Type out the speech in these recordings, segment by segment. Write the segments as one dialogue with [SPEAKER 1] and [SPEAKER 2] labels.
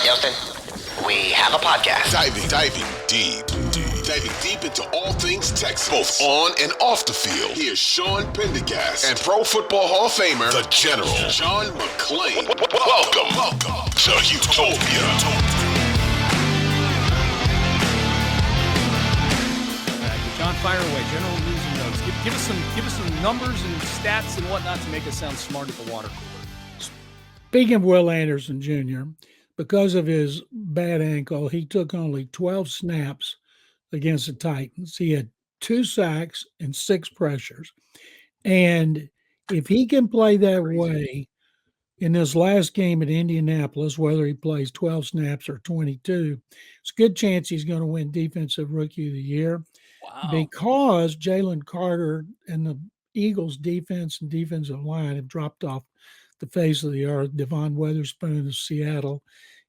[SPEAKER 1] Houston, we have a podcast.
[SPEAKER 2] Diving deep into all things Texans, both on and off the field. Here's Sean Pendergast and Pro Football Hall of Famer, the General, John McClain. Welcome to Houtopia.
[SPEAKER 3] John, fire away. General news and notes. Give us some numbers and stats and whatnot to make us sound smart at the water cooler.
[SPEAKER 4] Speaking of Will Anderson Jr., because of his bad ankle, he took only 12 snaps against the Titans. He had 2 sacks and 6 pressures. And if he can play that way in this last game at Indianapolis, whether he plays 12 snaps or 22, it's a good chance he's going to win Defensive Rookie of the Year.
[SPEAKER 3] Wow.
[SPEAKER 4] Because Jalen Carter and the Eagles defense and defensive line have dropped off the face of the earth. Devon Witherspoon of Seattle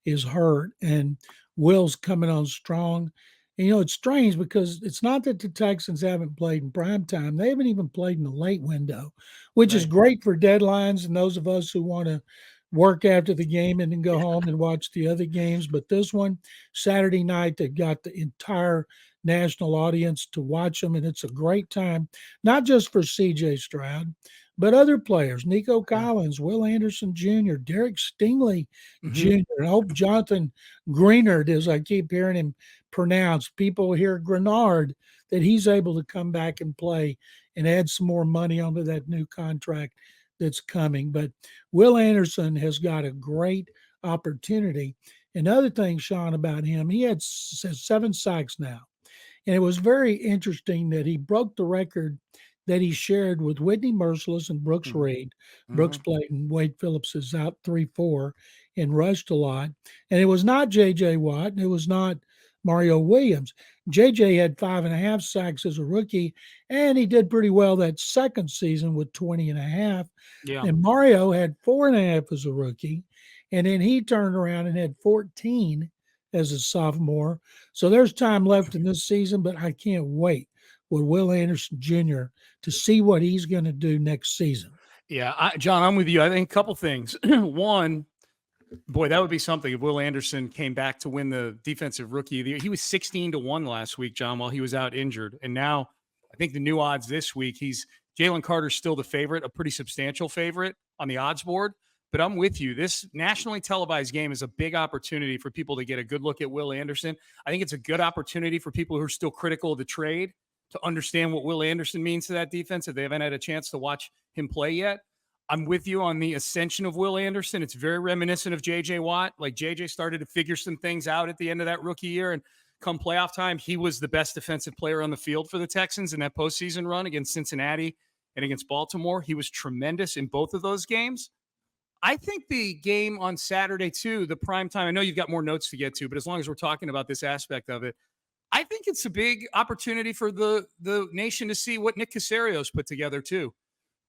[SPEAKER 4] is hurt, and Will's coming on strong. And, it's strange because it's not that the Texans haven't played in prime time. They haven't even played in the late window, which is great for deadlines and those of us who want to work after the game and then go home and watch the other games. But this one, Saturday night, they got the entire national audience to watch them, and it's a great time, not just for C.J. Stroud, but other players, Nico Collins, Will Anderson Jr., Derek Stingley Jr., I hope Jonathan Greenard, as I keep hearing him pronounced, people hear Grenard, that he's able to come back and play and add some more money onto that new contract that's coming. But Will Anderson has got a great opportunity. Another thing, Sean, about him, he has 7 sacks now. And it was very interesting that he broke the record that he shared with Whitney Merciless and Brooks Reed. Brooks played and Wade Phillips is out 3-4 and rushed a lot. And it was not J.J. Watt, and it was not Mario Williams. J.J. had 5.5 sacks as a rookie, and he did pretty well that second season with 20.5.
[SPEAKER 3] Yeah.
[SPEAKER 4] And Mario had 4.5 as a rookie, and then he turned around and had 14 as a sophomore. So there's time left in this season, but I can't wait with Will Anderson Jr. to see what he's going to do next season.
[SPEAKER 3] Yeah, John, I'm with you. I think a couple things. One, boy, that would be something if Will Anderson came back to win the Defensive Rookie of the Year. He was 16-1 last week, John, while he was out injured. And now I think the new odds this week, Jalen Carter's still the favorite, a pretty substantial favorite on the odds board. But I'm with you. This nationally televised game is a big opportunity for people to get a good look at Will Anderson. I think it's a good opportunity for people who are still critical of the trade to understand what Will Anderson means to that defense if they haven't had a chance to watch him play yet. I'm with you on the ascension of Will Anderson. It's very reminiscent of J.J. Watt. Like J.J. started to figure some things out at the end of that rookie year, and come playoff time, he was the best defensive player on the field for the Texans in that postseason run against Cincinnati and against Baltimore. He was tremendous in both of those games. I think the game on Saturday, too, the prime time, I know you've got more notes to get to, but as long as we're talking about this aspect of it, I think it's a big opportunity for the nation to see what Nick Caserio's put together, too.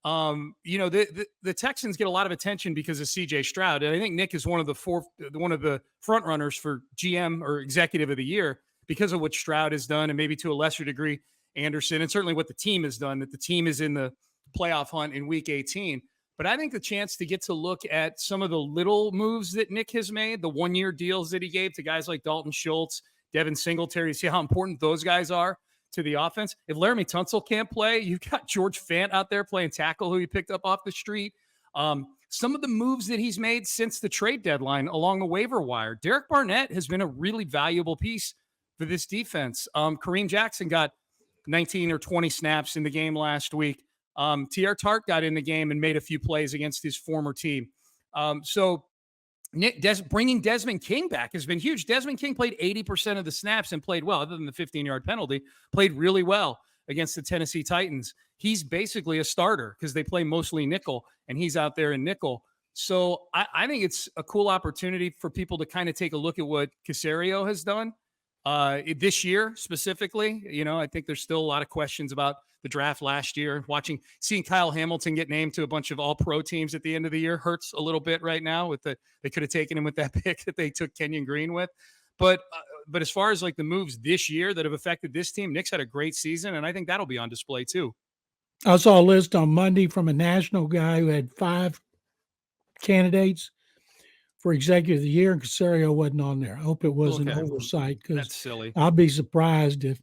[SPEAKER 3] The Texans get a lot of attention because of C.J. Stroud, and I think Nick is one of the front runners for GM or Executive of the Year because of what Stroud has done, and maybe to a lesser degree Anderson, and certainly what the team has done, that the team is in the playoff hunt in Week 18. But I think the chance to get to look at some of the little moves that Nick has made, the one-year deals that he gave to guys like Dalton Schultz, Devin Singletary, see how important those guys are to the offense. If Laramie Tunsil can't play, you've got George Fant out there playing tackle who he picked up off the street. Some of the moves that he's made since the trade deadline along the waiver wire. Derek Barnett has been a really valuable piece for this defense. Kareem Jackson got 19 or 20 snaps in the game last week. T.R. Tart got in the game and made a few plays against his former team. So bringing Desmond King back has been huge. Desmond King played 80% of the snaps and played well, other than the 15-yard penalty, played really well against the Tennessee Titans. He's basically a starter because they play mostly nickel, and he's out there in nickel. So I think it's a cool opportunity for people to kind of take a look at what Caserio has done this year specifically. I think there's still a lot of questions about the draft last year. Seeing Kyle Hamilton get named to a bunch of all-pro teams at the end of the year hurts a little bit right now. They could have taken him with that pick that they took Kenyon Green with. But as far as like the moves this year that have affected this team, Nick's had a great season, and I think that'll be on display too.
[SPEAKER 4] I saw a list on Monday from a national guy who had 5 candidates for Executive of the Year, and Caserio wasn't on there. I hope it was an
[SPEAKER 3] Okay.
[SPEAKER 4] oversight, because
[SPEAKER 3] That's silly.
[SPEAKER 4] I'll be surprised if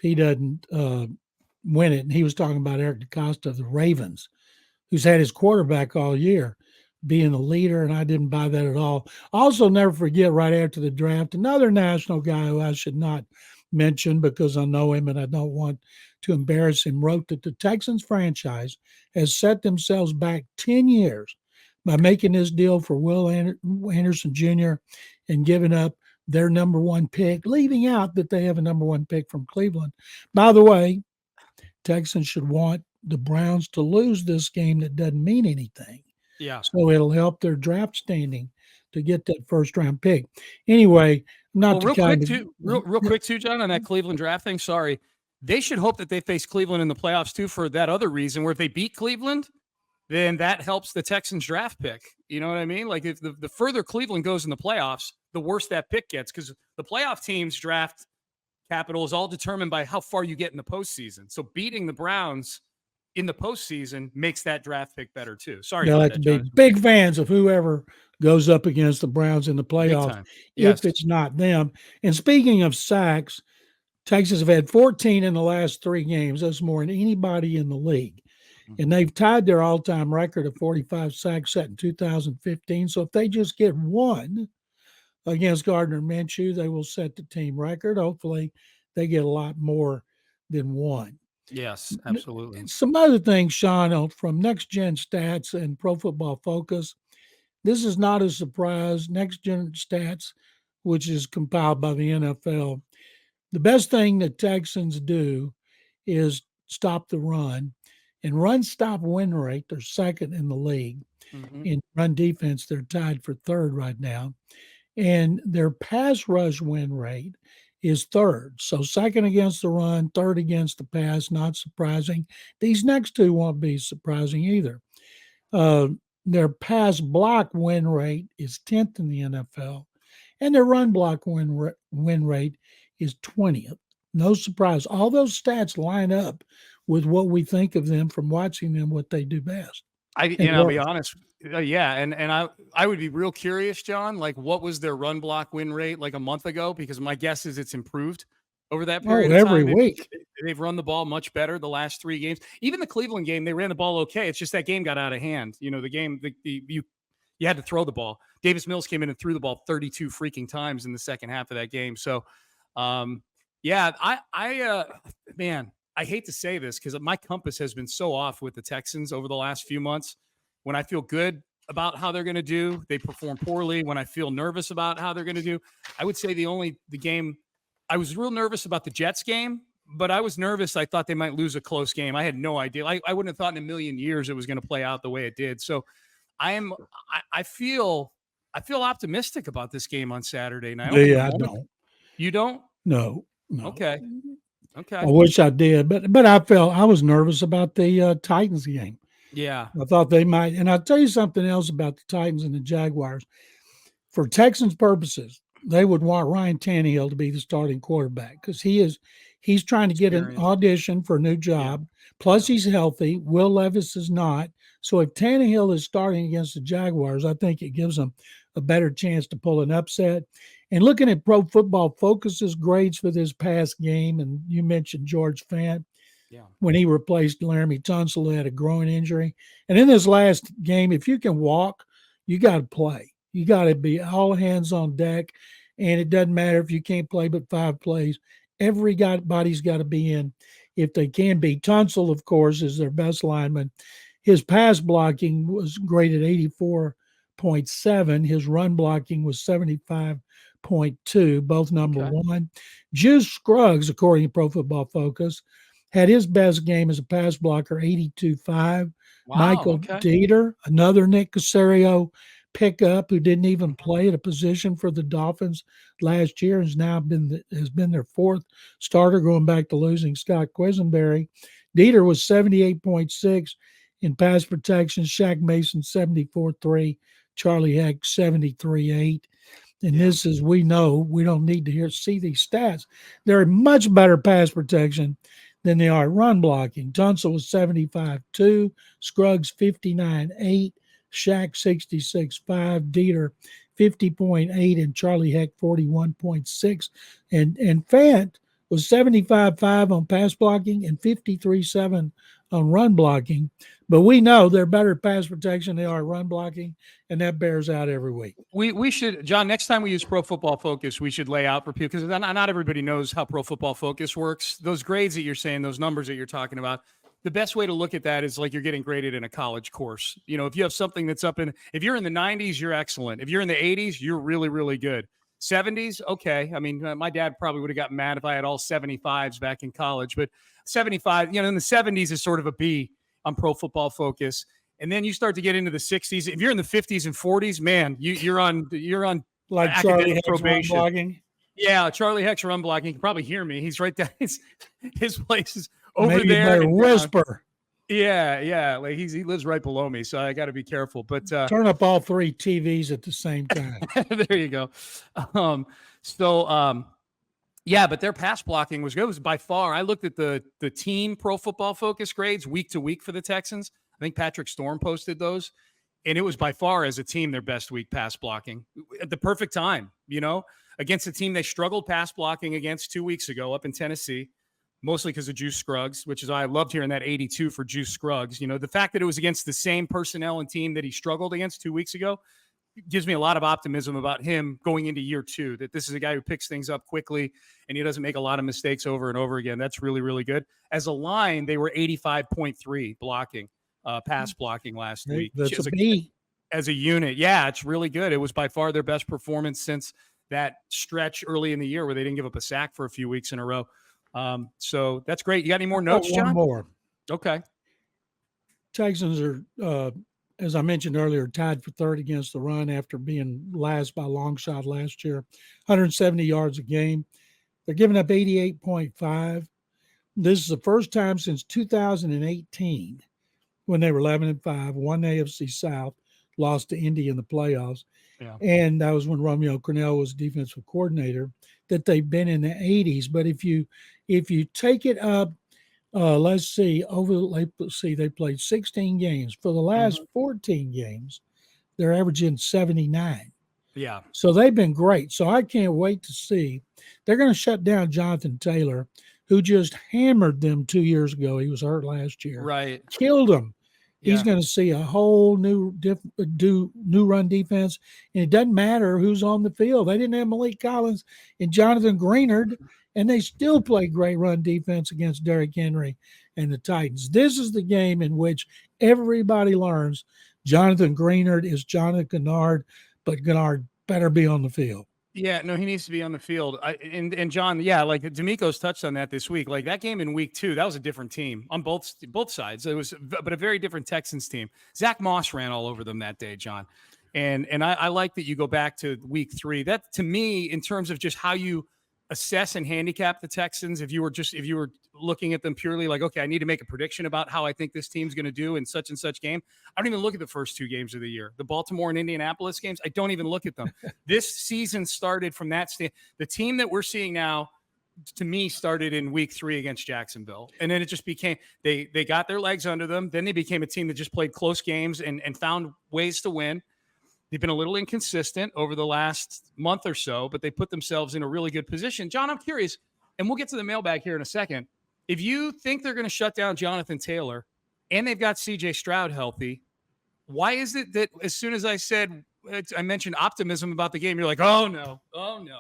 [SPEAKER 4] he doesn't win it. And he was talking about Eric DeCosta of the Ravens, who's had his quarterback all year, being a leader, and I didn't buy that at all. Also, never forget, right after the draft, another national guy who I should not mention because I know him and I don't want to embarrass him, wrote that the Texans franchise has set themselves back 10 years by making this deal for Will Anderson Jr. and giving up their number one pick, leaving out that they have a number one pick from Cleveland. By the way, Texans should want the Browns to lose this game that doesn't mean anything.
[SPEAKER 3] Yeah.
[SPEAKER 4] So it'll help their draft standing to get that first round pick. Anyway, not
[SPEAKER 3] real
[SPEAKER 4] quick
[SPEAKER 3] too, John, on that Cleveland draft thing. Sorry. They should hope that they face Cleveland in the playoffs too, for that other reason, where if they beat Cleveland, then that helps the Texans draft pick. You know what I mean? Like, if the further Cleveland goes in the playoffs, the worse that pick gets, because the playoff teams draft capital is all determined by how far you get in the postseason. So beating the Browns in the postseason makes that draft pick better too. Sorry,
[SPEAKER 4] they like to be big fans of whoever goes up against the Browns in the playoffs,
[SPEAKER 3] yes,
[SPEAKER 4] if it's not them. And speaking of sacks, Texas have had 14 in the last 3 games. That's more than anybody in the league. And they've tied their all-time record of 45 sacks set in 2015. So if they just get one against Gardner Minshew, they will set the team record. Hopefully they get a lot more than one.
[SPEAKER 3] Yes, absolutely.
[SPEAKER 4] Some other things, Sean, from Next Gen Stats and Pro Football Focus. This is not a surprise. Next Gen Stats, which is compiled by the NFL, the best thing that Texans do is stop the run. And run stop win rate, they're second in the league. In run defense, they're tied for third right now. And their pass rush win rate is third. So second against the run, third against the pass, not surprising. These next two won't be surprising either. Their pass block win rate is 10th in the NFL. And their run block win rate is 20th. No surprise. All those stats line up with what we think of them from watching them, what they do best.
[SPEAKER 3] I'll be honest. Yeah. And I would be real curious, John, like, what was their run block win rate like a month ago? Because my guess is it's improved over that period of time.
[SPEAKER 4] Every week.
[SPEAKER 3] They've run the ball much better the last 3 games. Even the Cleveland game, they ran the ball okay. It's just that game got out of hand. You know, the game, you had to throw the ball. Davis Mills came in and threw the ball 32 freaking times in the second half of that game. So, yeah, man, I hate to say this because my compass has been so off with the Texans over the last few months. When I feel good about how they're going to do, they perform poorly. When I feel nervous about how they're going to do, I would say the game I was real nervous about the Jets game, but I was nervous. I thought they might lose a close game. I had no idea. I wouldn't have thought in a million years it was going to play out the way it did. So I feel optimistic about this game on Saturday night.
[SPEAKER 4] I don't.
[SPEAKER 3] You don't?
[SPEAKER 4] No.
[SPEAKER 3] Okay.
[SPEAKER 4] I wish I did, but I was nervous about the Titans game.
[SPEAKER 3] Yeah.
[SPEAKER 4] I thought they might. And I'll tell you something else about the Titans and the Jaguars. For Texans purposes, they would want Ryan Tannehill to be the starting quarterback because he's trying to get an audition for a new job. Yeah. Plus, he's healthy. Will Levis is not. So if Tannehill is starting against the Jaguars, I think it gives them a better chance to pull an upset. And looking at Pro Football Focus's grades for this past game, and you mentioned George Fant, when he replaced Laramie Tunsil, who had a groin injury. And in this last game, if you can walk, you got to play. You got to be all hands on deck. And it doesn't matter if you can't play but 5 plays. Everybody's got to be in if they can be. Tunsil, of course, is their best lineman. His pass blocking was graded 84.7. His run blocking was 75.2, both number one. Juice Scruggs, according to Pro Football Focus, had his best game as a pass blocker, 82.5. Wow, Michael Dieter, another Nick Caserio pickup who didn't even play at a position for the Dolphins last year, has been their 4th starter, going back to losing Scott Quisenberry. Dieter was 78.6 in pass protection. Shaq Mason 74.3. Charlie Heck 73.8. And this is, we know, we don't need to see these stats. They're much better pass protection than they are run blocking. Tunsil was 75.2, Scruggs 59.8, Shaq 66.5, Dieter 50.8, and Charlie Heck 41.6. And Fant was 75.5 on pass blocking and 53.7 on run blocking. But we know they're better at pass protection than they are run blocking, and that bears out every week.
[SPEAKER 3] We should, John, next time we use Pro Football Focus, we should lay out for people, because not everybody knows how Pro Football Focus works. Those grades that you're saying, those numbers that you're talking about, the best way to look at that is like you're getting graded in a college course. You know, if you have something that's if you're in the 90s, you're excellent. If you're in the 80s, you're really, really good. 70s, okay. I mean, my dad probably would have gotten mad if I had all 75s back in college, but 75, in the 70s is sort of a B on Pro Football Focus. And then you start to get into the 60s. If you're in the 50s and 40s, man, you're on
[SPEAKER 4] like
[SPEAKER 3] academic
[SPEAKER 4] Charlie
[SPEAKER 3] probation.
[SPEAKER 4] Run blocking.
[SPEAKER 3] Yeah, Charlie Heck's run blocking. You can probably hear me. He's right there. His place is over
[SPEAKER 4] Maybe
[SPEAKER 3] there.
[SPEAKER 4] You whisper.
[SPEAKER 3] Yeah. Like he lives right below me, so I got to be careful. But
[SPEAKER 4] turn up all 3 TVs at the same time.
[SPEAKER 3] There you go. Yeah, but their pass blocking was good. It was by far. I looked at the team Pro Football Focus grades week to week for the Texans. I think Patrick Storm posted those, and it was by far as a team their best week pass blocking at the perfect time, against a team they struggled pass blocking against 2 weeks ago up in Tennessee, mostly because of Juice Scruggs, which is I loved hearing that 82 for Juice Scruggs. The fact that it was against the same personnel and team that he struggled against 2 weeks ago gives me a lot of optimism about him going into year 2, that this is a guy who picks things up quickly and he doesn't make a lot of mistakes over and over again. That's really, really good. As a line, they were 85.3 blocking. Pass blocking last week.
[SPEAKER 4] That's a B.
[SPEAKER 3] As a unit. Yeah, it's really good. It was by far their best performance since that stretch early in the year where they didn't give up a sack for a few weeks in a row. So that's great. You got any more notes, John?
[SPEAKER 4] One more.
[SPEAKER 3] Okay.
[SPEAKER 4] Texans are, as I mentioned earlier, tied for 3rd against the run after being last by a long shot last year, 170 yards a game. They're giving up 88.5. This is the first time since 2018 when they were 11-5, won the AFC South, lost to Indy in the playoffs.
[SPEAKER 3] Yeah.
[SPEAKER 4] And that was when Romeo Crennel was defensive coordinator, that they've been in the 80s. But if you take it up, let's see, they played 16 games. For the last 14 games, they're averaging 79.
[SPEAKER 3] Yeah.
[SPEAKER 4] So they've been great. So I can't wait to see. They're going to shut down Jonathan Taylor, who just hammered them 2 years ago. He was hurt last year.
[SPEAKER 3] Right.
[SPEAKER 4] Killed them. He's
[SPEAKER 3] Yeah.
[SPEAKER 4] going to see a whole new run defense, and it doesn't matter who's on the field. They didn't have Malik Collins and Jonathan Greenard, and they still play great run defense against Derrick Henry and the Titans. This is the game in which everybody learns Jonathan Greenard is Jonathan Gennard, but Gennard better be on the field.
[SPEAKER 3] Yeah, no, he needs to be on the field. And John, yeah, like D'Amico's touched on that this week. Like that game in week 2, that was a different team on both sides. It was, but a very different Texans team. Zach Moss ran all over them that day, John. And I like that you go back to week 3. That to me, in terms of just how you assess and handicap the Texans, if you were looking at them purely like, okay, I need to make a prediction about how I think this team's going to do in such and such game, I don't even look at the first 2 games of the year. The Baltimore and Indianapolis games, I don't even look at them. This season started from that the team that we're seeing now, to me, started in week 3 against Jacksonville. And then it just became, they got their legs under them. Then they became a team that just played close games and found ways to win. They've been a little inconsistent over the last month or so, but they put themselves in a really good position. John, I'm curious, and we'll get to the mailbag here in a second. If you think they're going to shut down Jonathan Taylor and they've got C.J. Stroud healthy, why is it that as soon as I mentioned optimism about the game, you're like, oh, no.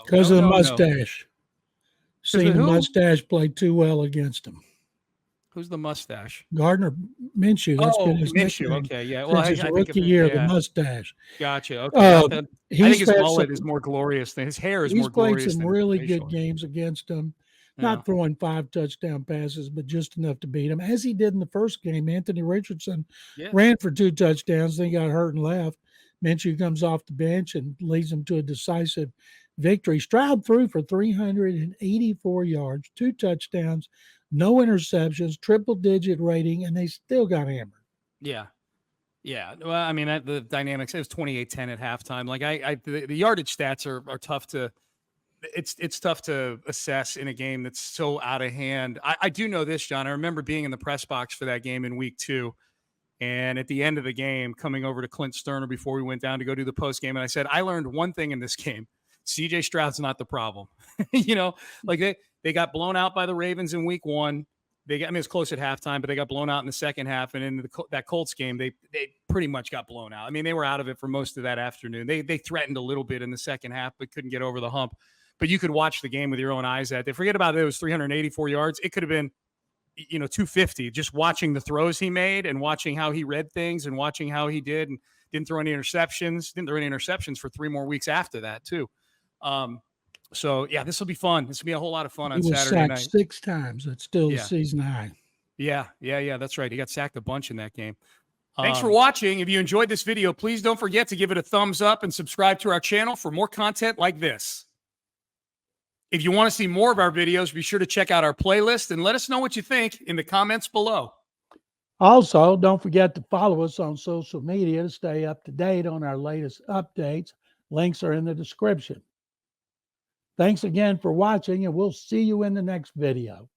[SPEAKER 4] Because of the mustache.
[SPEAKER 3] No.
[SPEAKER 4] Seeing the mustache play too well against him.
[SPEAKER 3] Who's the mustache?
[SPEAKER 4] Gardner Minshew. That's been his
[SPEAKER 3] Minshew.
[SPEAKER 4] nickname.
[SPEAKER 3] Okay, yeah. Well,
[SPEAKER 4] Since his
[SPEAKER 3] I
[SPEAKER 4] rookie
[SPEAKER 3] think
[SPEAKER 4] year,
[SPEAKER 3] yeah.
[SPEAKER 4] the mustache.
[SPEAKER 3] Gotcha. Okay. I think his
[SPEAKER 4] had
[SPEAKER 3] mullet is more glorious than his hair is more glorious.
[SPEAKER 4] He's played some really good
[SPEAKER 3] facial.
[SPEAKER 4] games against them. Not throwing 5 touchdown passes, but just enough to beat him. As he did in the first game, Anthony Richardson ran for 2 touchdowns, then he got hurt and left. Minshew comes off the bench and leads them to a decisive victory. Stroud threw for 384 yards, 2 touchdowns, no interceptions, triple-digit rating, and they still got hammered.
[SPEAKER 3] Yeah. Yeah. Well, I mean, the dynamics, it was 28-10 at halftime. Like the yardage stats are tough to – it's tough to assess in a game that's so out of hand. I do know this, John. I remember being in the press box for that game in week 2, And at the end of the game, coming over to Clint Stoerner before we went down to go do the post game, and I said, I learned one thing in this game. CJ Stroud's not the problem. Like they got blown out by the Ravens in week 1. It's close at halftime, but they got blown out in the second half. And in that Colts game, they pretty much got blown out. I mean, they were out of it for most of that afternoon. They threatened a little bit in the second half, but couldn't get over the hump. But you could watch the game with your own eyes. They forget about it. It was 384 yards. It could have been, 250. Just watching the throws he made and watching how he read things and watching how he did, and didn't throw any interceptions for 3 more weeks after that too. So yeah, this will be fun. This will be a whole lot of fun on Saturday night.
[SPEAKER 4] 6 times. That's still the season high.
[SPEAKER 3] Yeah. That's right. He got sacked a bunch in that game. Thanks for watching. If you enjoyed this video, please don't forget to give it a thumbs up and subscribe to our channel for more content like this. If you want to see more of our videos, be sure to check out our playlist and let us know what you think in the comments below.
[SPEAKER 4] Also, don't forget to follow us on social media to stay up to date on our latest updates. Links are in the description. Thanks again for watching, and we'll see you in the next video.